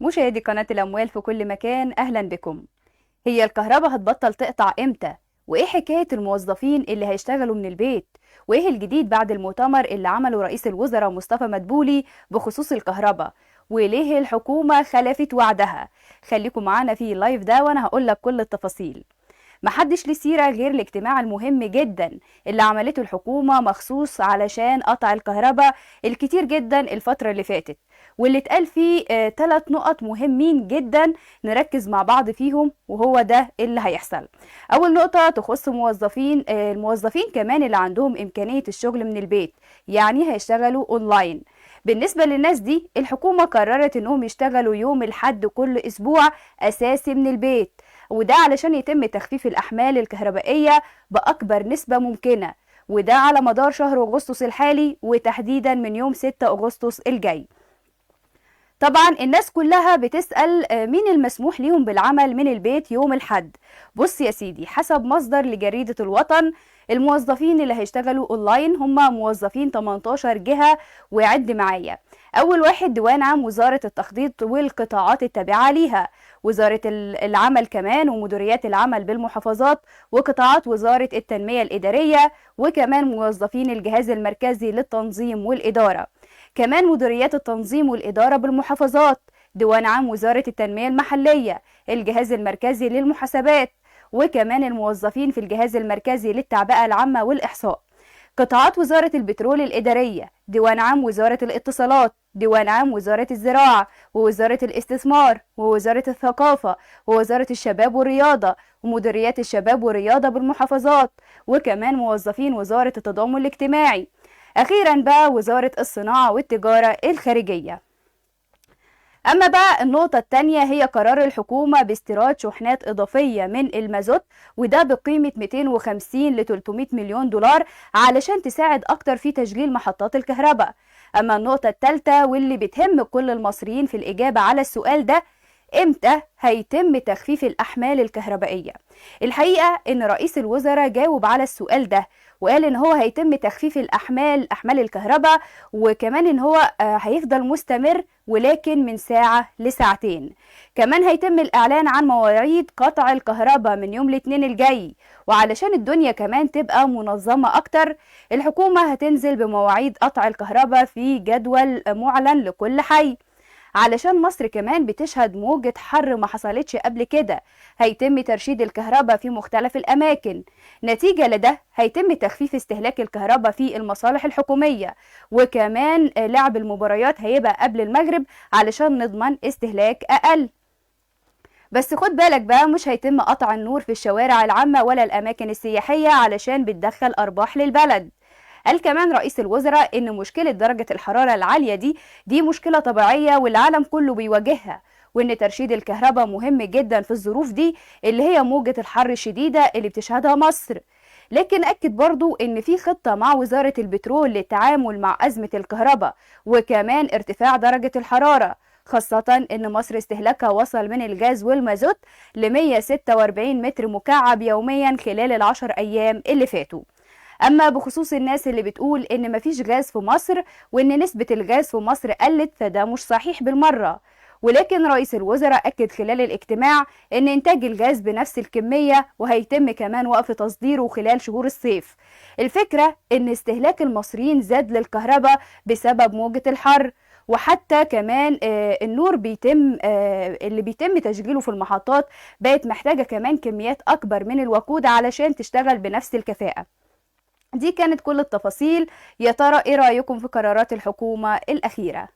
مشاهدي قناة الأموال في كل مكان، أهلا بكم. هي الكهرباء هتبطل تقطع إمتى؟ وإيه حكاية الموظفين اللي هيشتغلوا من البيت؟ وإيه الجديد بعد المؤتمر اللي عمله رئيس الوزراء مصطفى مدبولي بخصوص الكهرباء؟ وليه الحكومة خلفت وعدها؟ خليكم معانا في اللايف ده وأنا هقولك كل التفاصيل. محدش ليه سيرة غير الاجتماع المهم جدا اللي عملته الحكومة مخصوص علشان قطع الكهرباء الكتير جدا الفترة اللي فاتت، واللي اتقال فيه 3 نقط مهمين جدا نركز مع بعض فيهم، وهو ده اللي هيحصل. أول نقطة تخص موظفين الموظفين كمان اللي عندهم إمكانية الشغل من البيت، يعني هيشتغلوا أونلاين. بالنسبة للناس دي الحكومة قررت انهم يشتغلوا يوم الحد كل اسبوع اساسي من البيت، وده علشان يتم تخفيف الأحمال الكهربائية بأكبر نسبة ممكنة، وده على مدار شهر أغسطس الحالي وتحديدا من يوم 6 أغسطس الجاي. طبعا الناس كلها بتسأل مين المسموح ليهم بالعمل من البيت يوم الحد. بص يا سيدي، حسب مصدر لجريدة الوطن، الموظفين اللي هيشتغلوا اونلاين هم موظفين 18 جهة، وعد معايا. اول واحد ديوان عام وزارة التخطيط والقطاعات التابعة ليها، وزارة العمل كمان ومديريات العمل بالمحافظات، وقطاعات وزارة التنمية الإدارية، وكمان موظفين الجهاز المركزي للتنظيم والإدارة، كمان مديريات التنظيم والإدارة بالمحافظات، ديوان عام وزارة التنمية المحلية، الجهاز المركزي للمحاسبات، وكمان الموظفين في الجهاز المركزي للتعبئة العامة والإحصاء، قطاعات وزارة البترول الإدارية، ديوان عام وزارة الاتصالات، ديوان عام وزارة الزراعة، ووزارة الاستثمار، ووزارة الثقافة، ووزارة الشباب والرياضة، ومديريات الشباب والرياضة بالمحافظات، وكمان موظفين وزارة التضامن الاجتماعي. أخيرا بقى وزارة الصناعة والتجارة الخارجية. أما بقى النقطة التانية هي قرار الحكومة باستيراد شحنات إضافية من المازوت، وده بقيمة 250 ل 300 مليون دولار علشان تساعد أكتر في تشغيل محطات الكهرباء. أما النقطة التالتة واللي بتهم كل المصريين في الإجابة على السؤال ده، امتى هيتم تخفيف الأحمال الكهربائية؟ الحقيقة ان رئيس الوزراء جاوب على السؤال ده وقال ان هو هيتم تخفيف احمال الكهرباء، وكمان ان هو هيفضل مستمر ولكن من ساعة لساعتين. كمان هيتم الاعلان عن مواعيد قطع الكهرباء من يوم الاثنين الجاي، وعلشان الدنيا كمان تبقى منظمة اكتر، الحكومة هتنزل بمواعيد قطع الكهرباء في جدول معلن لكل حي. علشان مصر كمان بتشهد موجة حر ما حصلتش قبل كده، هيتم ترشيد الكهرباء في مختلف الأماكن. نتيجة لده هيتم تخفيف استهلاك الكهرباء في المصالح الحكومية، وكمان لعب المباريات هيبقى قبل المغرب علشان نضمن استهلاك أقل. بس خد بالك بقى، مش هيتم قطع النور في الشوارع العامة ولا الأماكن السياحية علشان بتدخل أرباح للبلد. قال كمان رئيس الوزراء إن مشكلة درجة الحرارة العالية دي مشكلة طبيعية والعالم كله بيواجهها، وإن ترشيد الكهرباء مهم جدا في الظروف دي اللي هي موجة الحر الشديدة اللي بتشهدها مصر. لكن أكد برضو إن في خطة مع وزارة البترول للتعامل مع أزمة الكهرباء وكمان ارتفاع درجة الحرارة، خاصة إن مصر استهلاكها وصل من الجاز والمازوت ل 146 متر مكعب يوميا خلال ال10 أيام اللي فاتوا. أما بخصوص الناس اللي بتقول إن مفيش غاز في مصر وإن نسبة الغاز في مصر قلت، فده مش صحيح بالمرة. ولكن رئيس الوزراء أكد خلال الاجتماع إن إنتاج الغاز بنفس الكمية، وهيتم كمان وقف تصديره خلال شهور الصيف. الفكرة إن استهلاك المصريين زاد للكهرباء بسبب موجة الحر، وحتى كمان النور اللي بيتم تشغيله في المحطات بقت محتاجة كمان كميات أكبر من الوقود علشان تشتغل بنفس الكفاءة. دي كانت كل التفاصيل. يا ترى ايه رأيكم في قرارات الحكومة الأخيرة؟